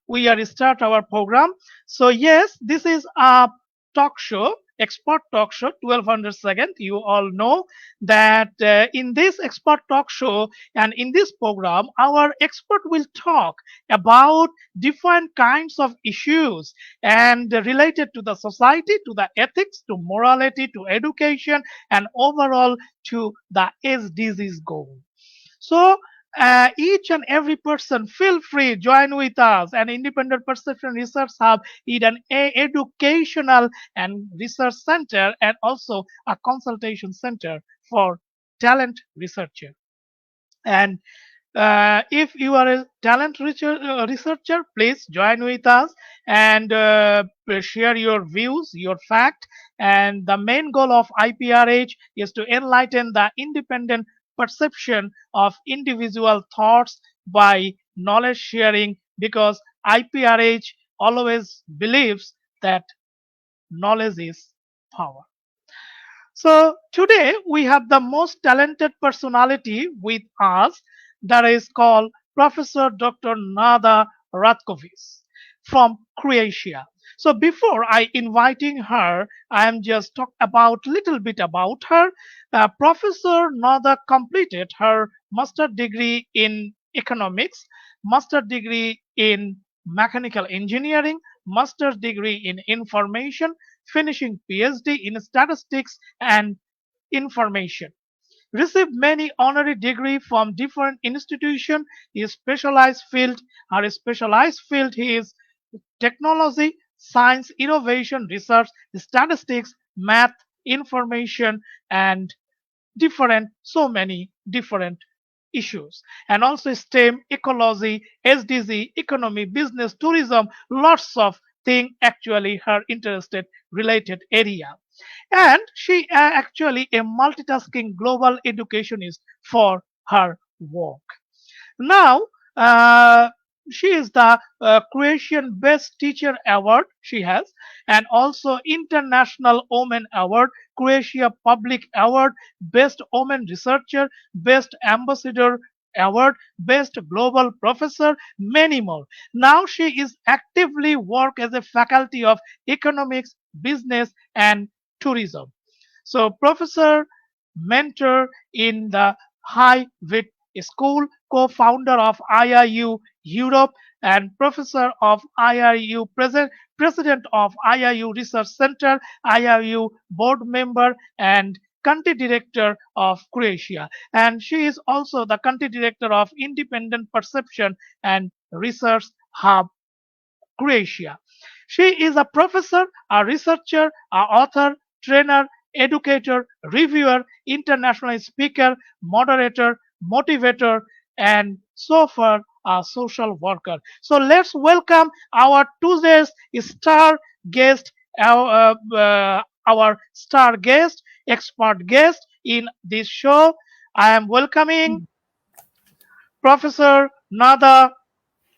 we are start our program. So yes, this is a talk show, expert talk show, 1200 second. You all know that in this expert talk show and in this program, our expert will talk about different kinds of issues and related to the society, to the ethics, to morality, to education, and overall to the SDGs goal. So each and every person feel free join with us, and independent perception research hub is an educational and research center and also a consultation center for talent researcher. And if you are a talent researcher, please join with us and share your views, your fact. And the main goal of IPRH is to enlighten the independent perception of individual thoughts by knowledge sharing, because IPRH always believes that knowledge is power. So today we have the most talented personality with us, that is called Professor Dr. Nada Ratković from Croatia. So before I inviting her, I am just talk about little bit about her. Professor Nada completed her master degree in economics, master degree in mechanical engineering, master's degree in information, finishing PhD in statistics and information. Received many honorary degree from different institutions. His specialized field, her specialized field is technology, science, innovation, research, statistics, math, information, and different, so many different issues. And also STEM, ecology, SDG, economy, business, tourism, lots of things actually her interested related area. And she actually a multitasking global educationist for her work. Now, she is the Croatian Best Teacher Award she has, and also International Women Award, Croatia Public Award, Best Women Researcher, Best Ambassador Award, Best Global Professor, many more. Now she is actively work as a faculty of economics, business, and tourism. So professor, mentor in the High Wit School, co-founder of IIU Europe, and professor of IIU, president of IIU Research Center, IIU board member, and country director of Croatia. And she is also the country director of Independent Perception and Research Hub, Croatia. She is a professor, a researcher, a author, trainer, educator, reviewer, international speaker, moderator, motivator, and so far a social worker. So let's welcome our today's star guest, our star guest, expert guest in this show. I am welcoming Professor Nada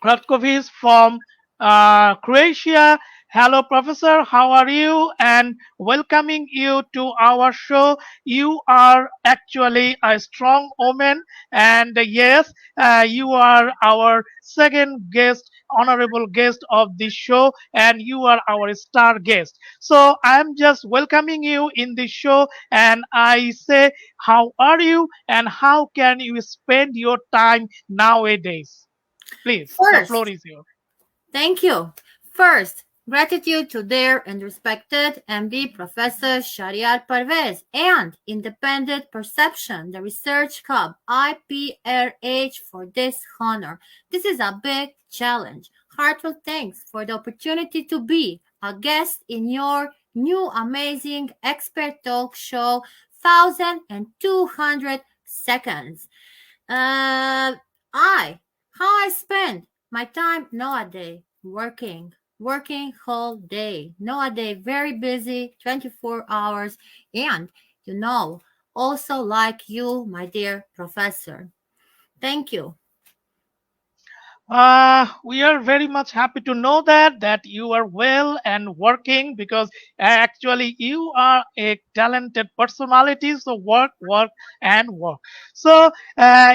Ratković from Croatia. Hello, Professor. How are you? And welcoming you to our show. You are actually a strong woman, and yes, you are our second guest, honorable guest of this show, and you are our star guest. So I am just welcoming you in this show, and I say, how are you, and how can you spend your time nowadays? Please, the floor First, is yours. thank you. First, gratitude to dear and respected MD Professor Shahriar Parvez and Independent Perception, the Research Hub, IPRH, for this honor. This is a big challenge. Heartfelt thanks for the opportunity to be a guest in your new amazing expert talk show, 1200 seconds. Uh, how I spend my time nowadays working whole day nowadays, very busy, 24 hours, and also like you, my dear professor. Thank you. We are very much happy to know that you are well and working, because actually you are a talented personality. So work, work, and work. So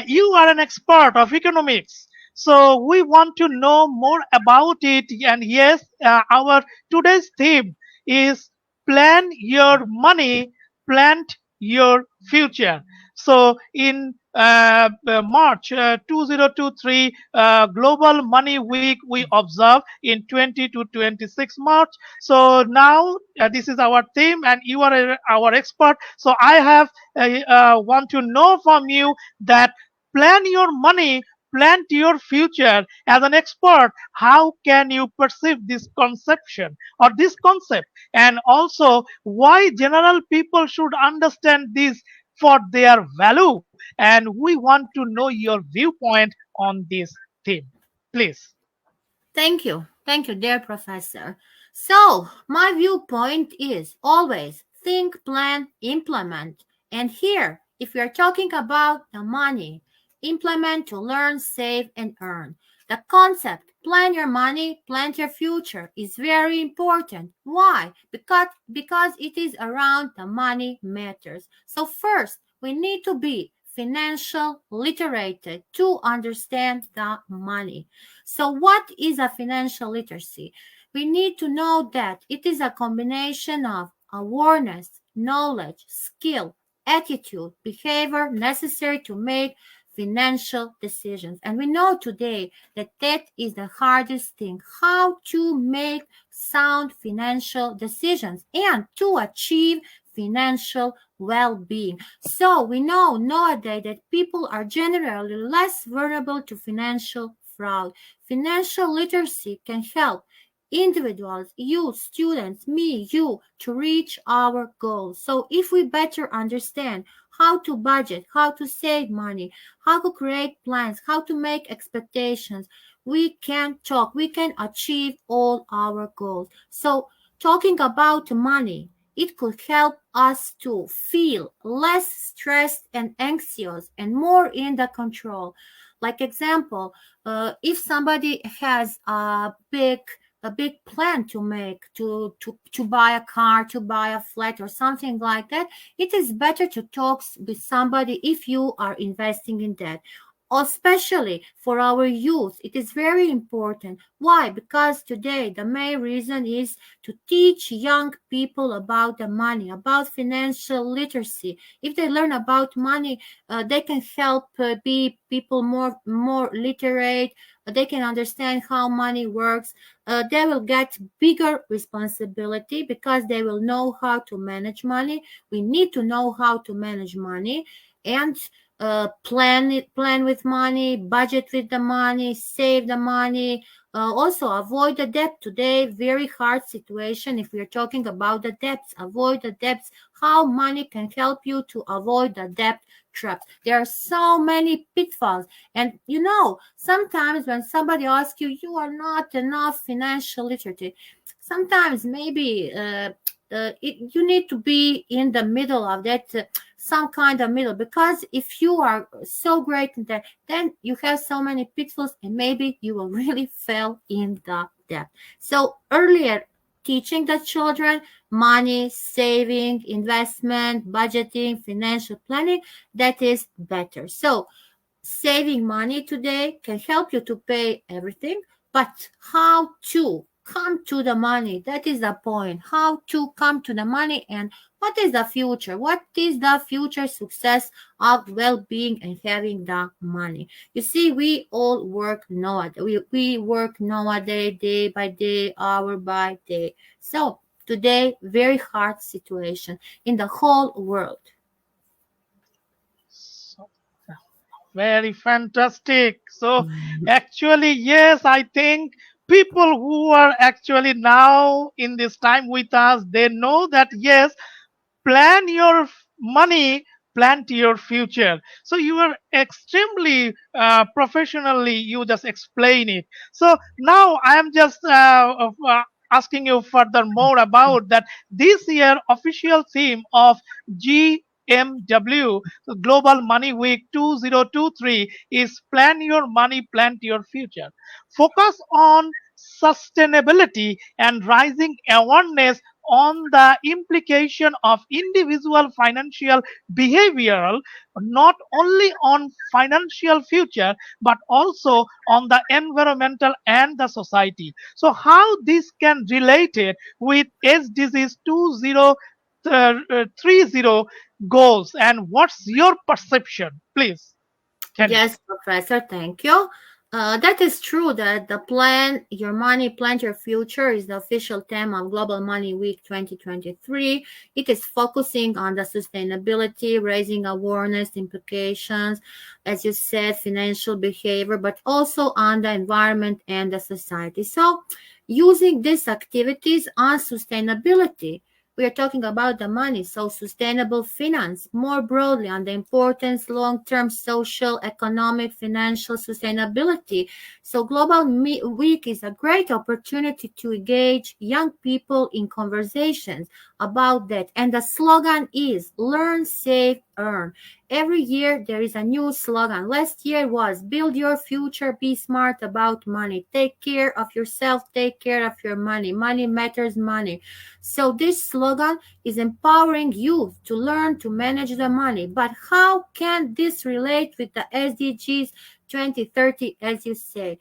you are an expert of economics. So we want to know more about it. And yes, our today's theme is plan your money, plant your future. So in March 2023 Global Money Week, we observe in 20 to 26 March. So now this is our theme, and you are our expert. So I have want to know from you that plan your money, plan your future. As an expert, how can you perceive this conception or this concept, and also why general people should understand this for their value? And we want to know your viewpoint on this theme, please. Thank you, dear professor. So, my viewpoint is always think, plan, implement. And here, if we are talking about the money, implement to learn, save, and earn. The concept, plan your money, plan your future, is very important. Why? Because it is around the money matters. So, first, we need to be financial literate to understand the money. So, what is a financial literacy? We need to know that it is a combination of awareness, knowledge, skill, attitude, behavior necessary to make financial decisions. And we know today that that is the hardest thing, how to make sound financial decisions and to achieve financial well-being. So we know nowadays that people are generally less vulnerable to financial fraud. Financial literacy can help individuals, you, students, me, you, to reach our goals. So if we better understand how to budget, how to save money, how to create plans, how to make expectations, we can achieve all our goals. So talking about money, it could help us to feel less stressed and anxious and more in the control. Like example, if somebody has a big plan to make to buy a car, to buy a flat or something like that, it is better to talk with somebody if you are investing in that. Especially for our youth, it is very important. Why? Because today the main reason is to teach young people about the money, about financial literacy. If they learn about money, they can help be people more literate. They can understand how money works. They will get bigger responsibility because they will know how to manage money. We need to know how to manage money and plan with money, budget with the money, save the money. Also avoid the debt. Today, very hard situation. If we are talking about the debts, avoid the debts. How money can help you to avoid the debt traps. There are so many pitfalls. And you know, sometimes when somebody asks you, you are not enough financial literate, sometimes maybe you need to be in the middle of that, some kind of middle, because if you are so great in that, then you have so many pitfalls and maybe you will really fail in the debt. So earlier, teaching the children money, saving, investment, budgeting, financial planning, that is better. So saving money today can help you to pay everything, but how to come to the money, that is the point. How to come to the money, and what is the future? What is the future success of well-being and having the money? You see, we all work nowadays. We work nowadays, day by day, hour by day. So today, very hard situation in the whole world. So, very fantastic. So actually, yes, I think people who are actually now in this time with us, they know that yes, plan your money, plan to your future. So you are extremely professionally, you just explain it. So now I am just asking you further more about that. This year official theme of GMW, Global Money Week 2023, is plan your money, plan to your future. Focus on sustainability and rising awareness on the implication of individual financial behavioral, not only on financial future, but also on the environmental and the society. So how this can relate it with SDGs 2030 goals, and what's your perception, please? Can you? Yes, Professor, thank you. That is true that the plan, your money, plan your future is the official theme of Global Money Week 2023. It is focusing on the sustainability, raising awareness, implications, as you said, financial behavior, but also on the environment and the society. So using these activities on sustainability, we are talking about the money, so sustainable finance, more broadly on the importance, long-term social, economic, financial sustainability. So Global Week is a great opportunity to engage young people in conversations about that. And the slogan is learn, save, earn. Every year there is a new slogan. Last year was build your future, be smart about money. Take care of yourself, take care of your money. Money matters, money. So this slogan is empowering youth to learn to manage the money. But how can this relate with the SDGs 2030, as you say?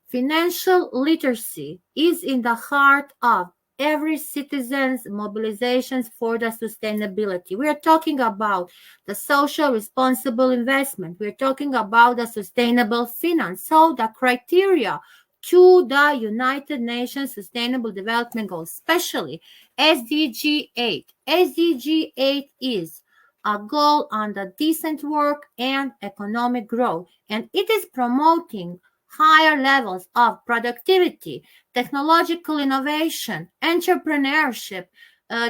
Financial literacy is in the heart of every citizen's mobilizations for the sustainability. We are talking about the social responsible investment. We're talking about the sustainable finance. So the criteria to the United Nations Sustainable Development Goals, especially SDG 8. SDG 8 is a goal on the decent work and economic growth, and it is promoting higher levels of productivity, technological innovation, entrepreneurship,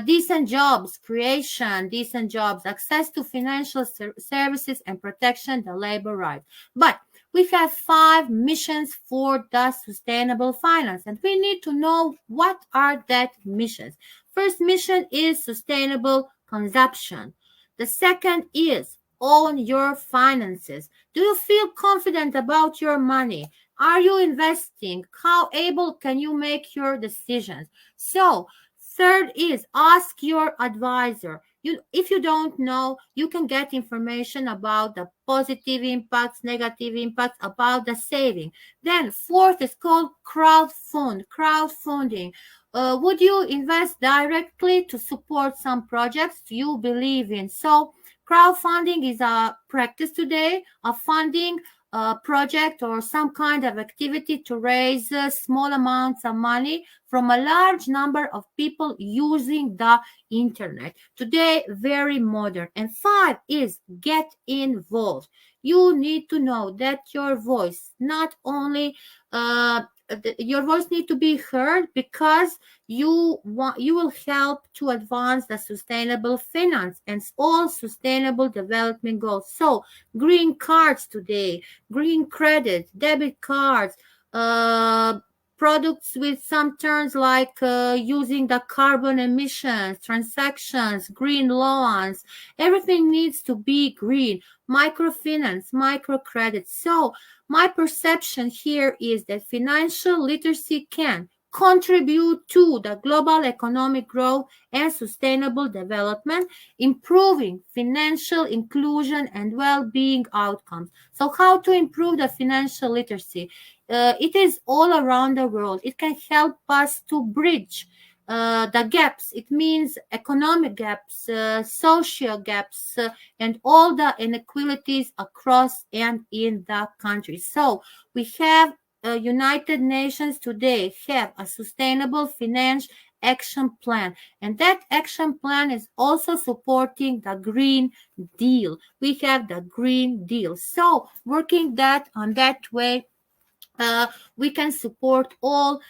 decent jobs creation, decent jobs, access to financial services, and protection the labor rights. But we have 5 missions for the sustainable finance, and we need to know what are that missions. First mission is sustainable consumption. The second is own your finances. Do you feel confident about your money? Are you investing? How able can you make your decisions? So, third is ask your advisor. If you don't know, you can get information about the positive impacts, negative impacts, about the saving. Then fourth is called crowdfunding. Would you invest directly to support some projects you believe in? So crowdfunding is a practice today of funding a project or some kind of activity to raise small amounts of money from a large number of people using the internet. Today, very modern. And 5 is get involved. You need to know that your voice not only your voice need to be heard because you will help to advance the sustainable finance and all sustainable development goals. So green cards today, green credit, debit cards, products with some terms like using the carbon emissions, transactions, green loans, everything needs to be green. Microfinance, microcredit. So my perception here is that financial literacy can contribute to the global economic growth and sustainable development, improving financial inclusion and well-being outcomes. So how to improve the financial literacy? It is all around the world. It can help us to bridge the gaps. It means economic gaps, social gaps, and all the inequalities across and in the country. So we have United Nations today have a sustainable finance action plan, and that action plan is also supporting the Green Deal. We have the Green Deal. So working that on that way, we can support all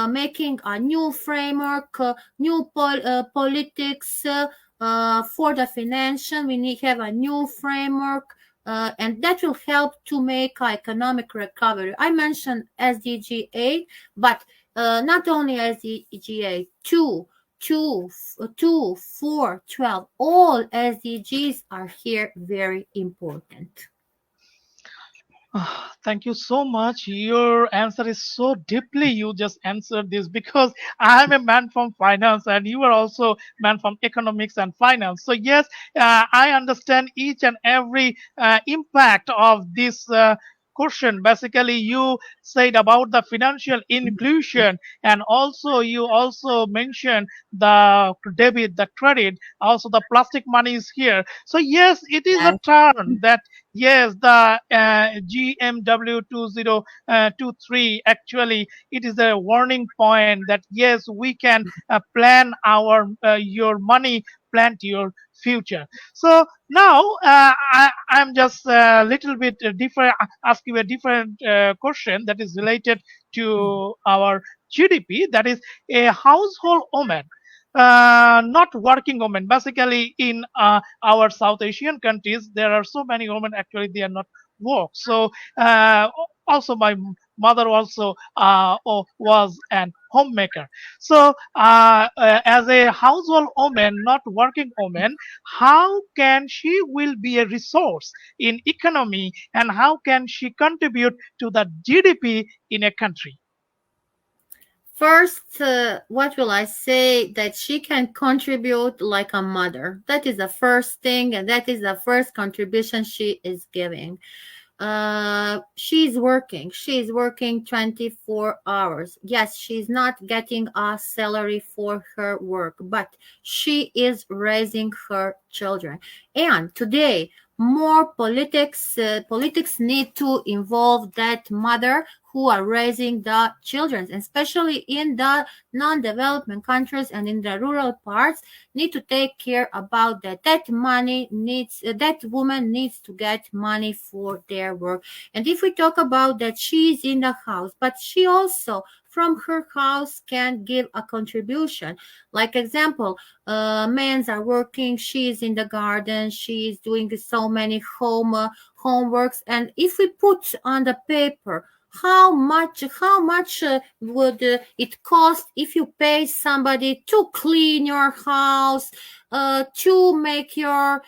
making a new framework, new politics for the financial. We need to have a new framework, and that will help to make economic recovery. I mentioned SDG 8, but not only SDG 8, 2, 4, 12, all SDGs are here very important. Thank you so much. Your answer is so deeply. You just answered this because I am a man from finance, and you are also man from economics and finance. So yes, I understand each and every impact of this. Question basically you said about the financial inclusion, and also you also mentioned the debit, the credit, also the plastic money is here. So yes, it is a Yes. turn that yes, the GMW 2023 actually it is a warning point that yes, we can plan our your money, plan to your future. So now I'm just a little bit different, ask you a different question that is related to our GDP. That is a household woman. Not working woman. Basically, in our South Asian countries, there are so many women actually they are not work. So also my mother also was an homemaker. So as a household woman, not working woman, how can she will be a resource in economy and how can she contribute to the GDP in a country? First, what will I say? That she can contribute like a mother. That is the first thing, and that is the first contribution she is giving. She's working 24 hours. Yes, she's not getting a salary for her work, but she is raising her children. And today, more politics need to involve that mother who are raising the children, especially in the non-development countries and in the rural parts, need to take care about that. That woman needs to get money for their work. And if we talk about that, she's in the house, but she also from her house can give a contribution. Like example, men are working, she is in the garden, she is doing so many homeworks. And if we put on the paper how much would it cost if you pay somebody to clean your house, to make your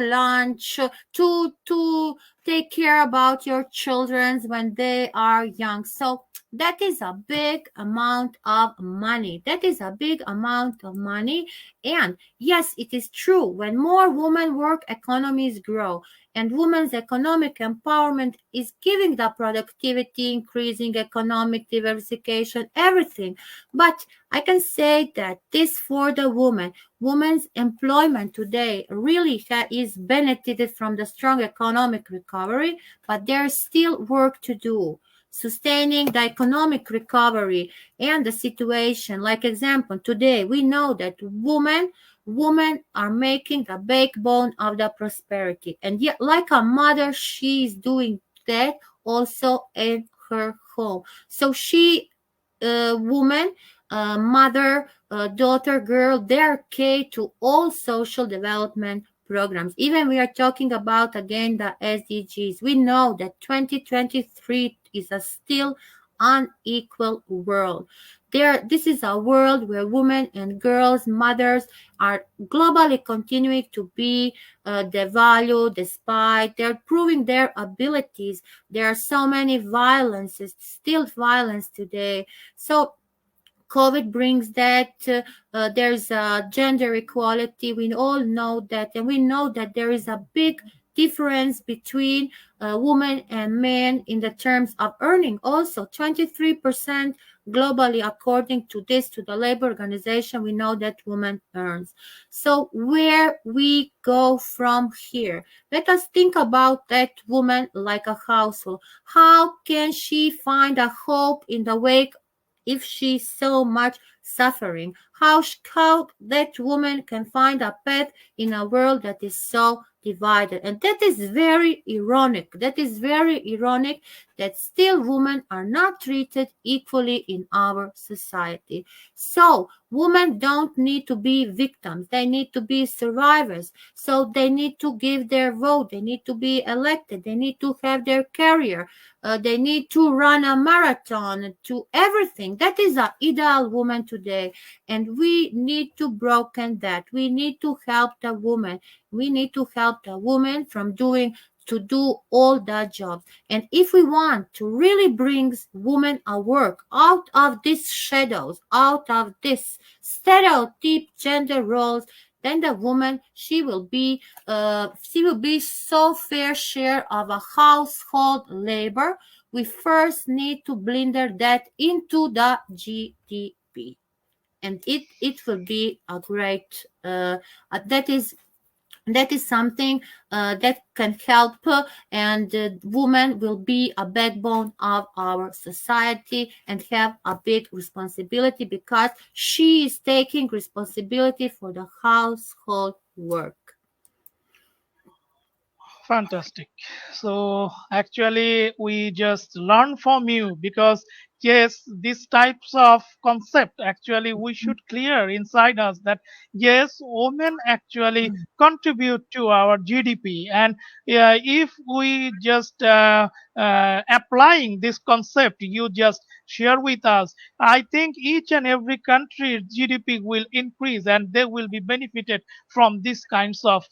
lunch, to take care about your children when they are young. So that is a big amount of money. That is a big amount of money. And yes, it is true. When more women work, economies grow. And women's economic empowerment is giving the productivity, increasing economic diversification, everything. But I can say that this for the woman, women's employment today really is benefited from the strong economic recovery, but there's still work to do. Sustaining the economic recovery and the situation. Like example, today we know that women are making the backbone of the prosperity, and yet like a mother she is doing that also in her home. So she woman, mother, daughter, girl, they're key to all social development programs. Even we are talking about again the SDGs. We know that 2023 is a still unequal world. This is a world where women and girls, mothers, are globally continuing to be devalued despite they're proving their abilities. There are so many violences, still violence today. So COVID brings that. There's gender equality. We all know that, and we know that there is a big difference between women and men in the terms of earning. Also, 23% globally, according to the labor organization, we know that women earns. So where we go from here? Let us think about that woman like a household. How can she find a hope in the wake if she's so much suffering? How that woman can find a path in a world that is so divided? And that is very ironic. That is very ironic that still women are not treated equally in our society. So women don't need to be victims. They need to be survivors. So they need to give their vote. They need to be elected. They need to have their career. They need to run a marathon, to everything. That is an ideal woman today. And we need to broken that. We need to help the woman. We need to help the woman from doing to do all that job. And if we want to really bring women at work out of these shadows, out of this stereotype gender roles, then the woman, she will be so fair share of a household labor. We first need to blender that into the GDP, and it will be a great that is something that can help, and woman will be a backbone of our society and have a big responsibility because she is taking responsibility for the household work. Fantastic. So actually, we just learn from you because yes, these types of concept actually we should clear inside us that yes, women actually contribute to our GDP, and if we just applying this concept you just share with us, I think each and every country's GDP will increase and they will be benefited from these kinds of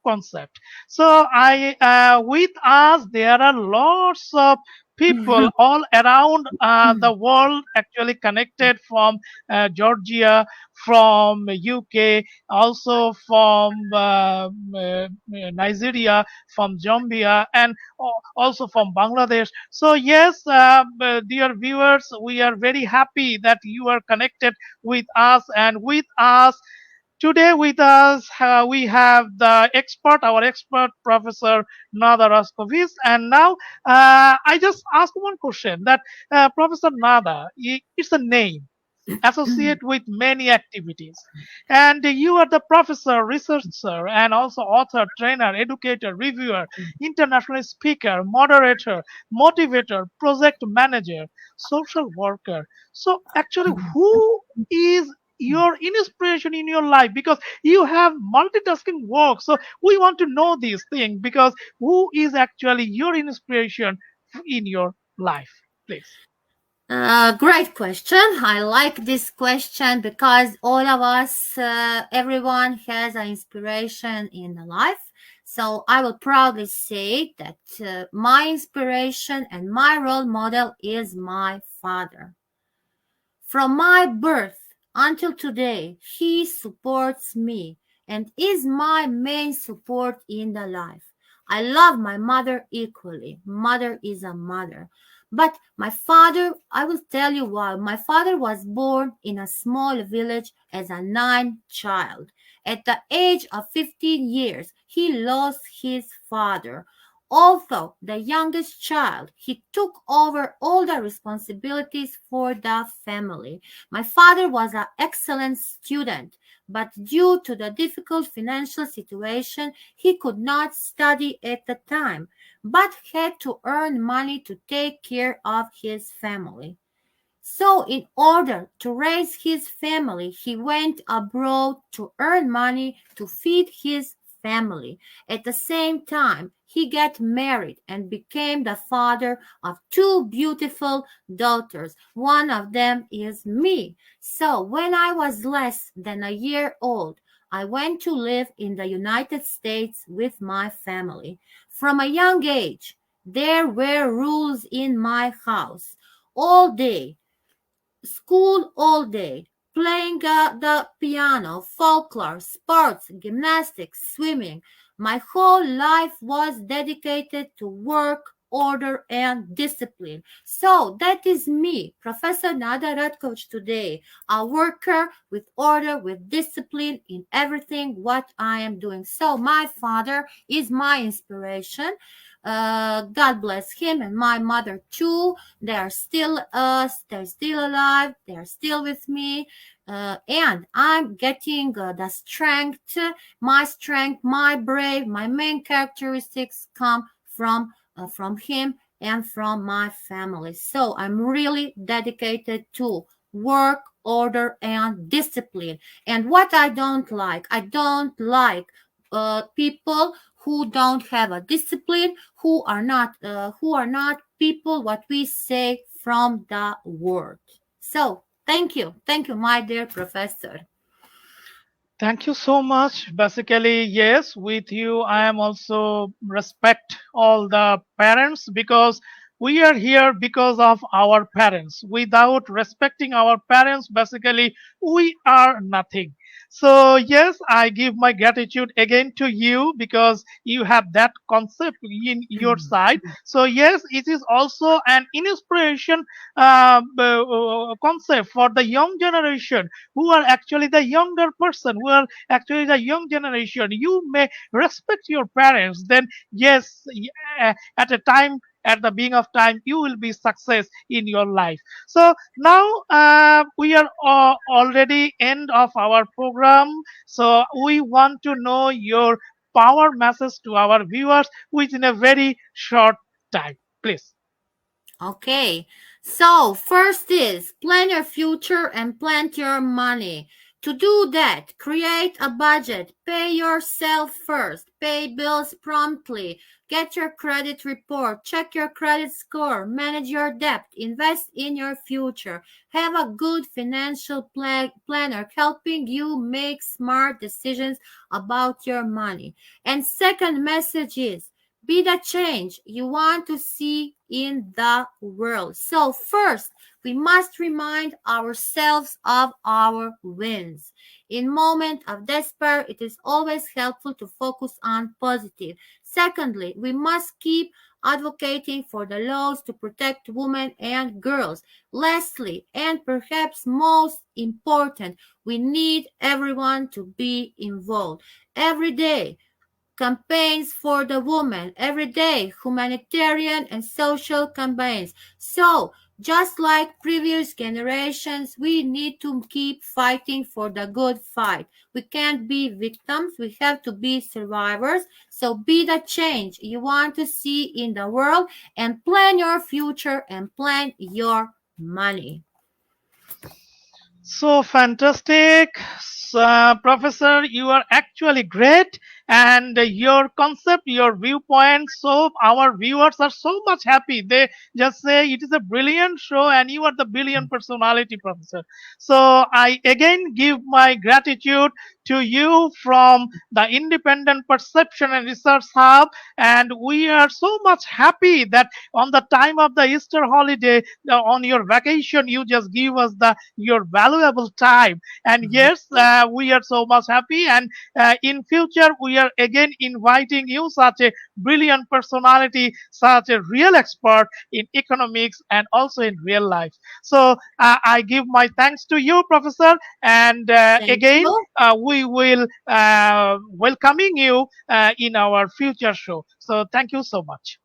concept. So I with us there are lots of people all around the world actually connected from Georgia, from UK, also from Nigeria, from Zambia, and also from Bangladesh. So yes, dear viewers, we are very happy that you are connected with us, and with us today with us, we have the expert, our expert, Professor Nada Ratković. And now I just ask one question that Professor Nada, it's a name associated with many activities. And you are the professor, researcher, and also author, trainer, educator, reviewer, international speaker, moderator, motivator, project manager, social worker. So actually, who is your inspiration in your life? Because you have multitasking work. So we want to know these things because who is actually your inspiration in your life? Please. Great question. I like this question because all of us, everyone has an inspiration in the life. So I will proudly say that my inspiration and my role model is my father. From my birth until today, he supports me and is my main support in the life. I love my mother equally. Mother is a mother. But my father, I will tell you why. My father was born in a small village as a ninth child. At the age of 15 years, he lost his father. Although the youngest child, he took over all the responsibilities for the family. My father was an excellent student, but due to the difficult financial situation, he could not study at the time, but had to earn money to take care of his family. So, in order to raise his family, he went abroad to earn money to feed his family. At the same time, he got married and became the father of two beautiful daughters. One of them is me. So, when I was less than a year old, I went to live in the United States with my family. From a young age, there were rules in my house. All day, school all day, playing the piano, folklore, sports, gymnastics, swimming. My whole life was dedicated to work, order, and discipline. So that is me, Professor Nada Ratković today, a worker with order, with discipline in everything what I am doing. So my father is my inspiration. God bless him, and my mother too. They are still they're still alive, they are still with me, and I'm getting the strength, my brave, my main characteristics come from him and from my family. So I'm really dedicated to work, order, and discipline. And what I don't like people who don't have a discipline, who are not people what we say from the word. So thank you, my dear professor. Thank you so much. Basically, yes, with you, I am also respect all the parents because we are here because of our parents. Without respecting our parents, basically, we are nothing. So, yes, I give my gratitude again to you because you have that concept in your side. So, yes, it is also an inspiration concept for the young generation who are actually the younger person, who are actually the young generation. You may respect your parents, then yes, at a time, at the beginning of time, you will be success in your life. So now we are already end of our program. So we want to know your power message to our viewers within a very short time, please. Okay, so first is plan your future and plan your money. To do that, create a budget, pay yourself first, pay bills promptly, get your credit report, check your credit score, manage your debt, invest in your future. Have a good financial planner helping you make smart decisions about your money. And second message is be the change you want to see in the world. So first, we must remind ourselves of our wins. In moments of despair, it is always helpful to focus on positive. Secondly, we must keep advocating for the laws to protect women and girls. Lastly, and perhaps most important, we need everyone to be involved. Every day, campaigns for the woman every day, humanitarian and social campaigns. So, just like previous generations, we need to keep fighting for the good fight. We can't be victims, we have to be survivors. So, be the change you want to see in the world and plan your future and plan your money. So fantastic. Professor, you are actually great, and your concept, your viewpoint. So our viewers are so much happy. They just say it is a brilliant show, and you are the brilliant personality, Professor. So I again give my gratitude to you from the Independent Perception and Research Hub, and we are so much happy that on the time of the Easter holiday, on your vacation, you just give us the your valuable time. And yes, we are so much happy, and in future we are again inviting you, such a brilliant personality, such a real expert in economics and also in real life. So I give my thanks to you, Professor, and Thank again you. we will welcoming you in our future show. So thank you so much.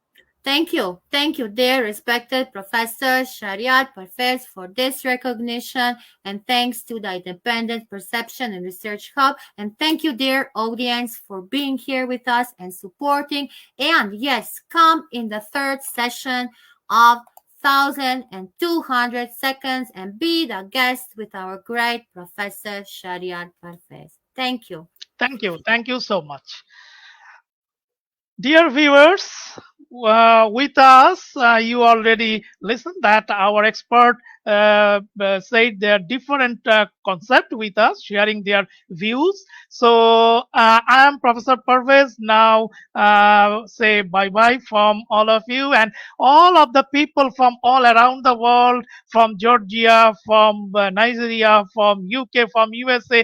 Thank you. Thank you, dear respected Professor Shahriar Parvez, for this recognition. And thanks to the Independent Perception and Research Hub. And thank you, dear audience, for being here with us and supporting. And yes, come in the third session of 1,200 seconds and be the guest with our great Professor Shahriar Parvez. Thank you. Thank you. Thank you so much. Dear viewers, with us, you already listened that our expert said their different concept with us, sharing their views. So I am Professor Parvez. Now say bye bye from all of you and all of the people from all around the world, from Georgia, from Nigeria, from UK, from USA.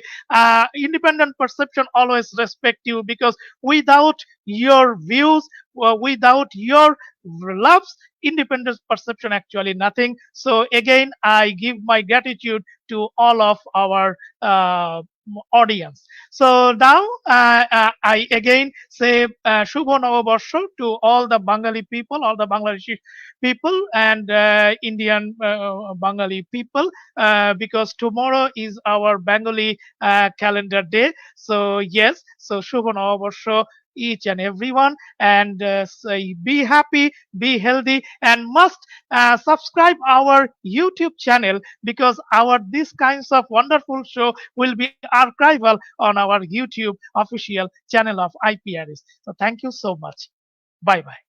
Independent perception always respect you because without your views, without your loves, independent perception actually nothing. So again, I give my gratitude to all of our audience. So now I again say Shubho Novoborsho to all the Bengali people, all the Bangladeshi people, and Indian Bengali people, because tomorrow is our Bengali calendar day. So yes, so Shubho Novoborsho each and everyone, and say be happy, be healthy, and must subscribe our YouTube channel because our these kinds of wonderful show will be archival on our YouTube official channel of IPRS. So thank you so much. Bye bye.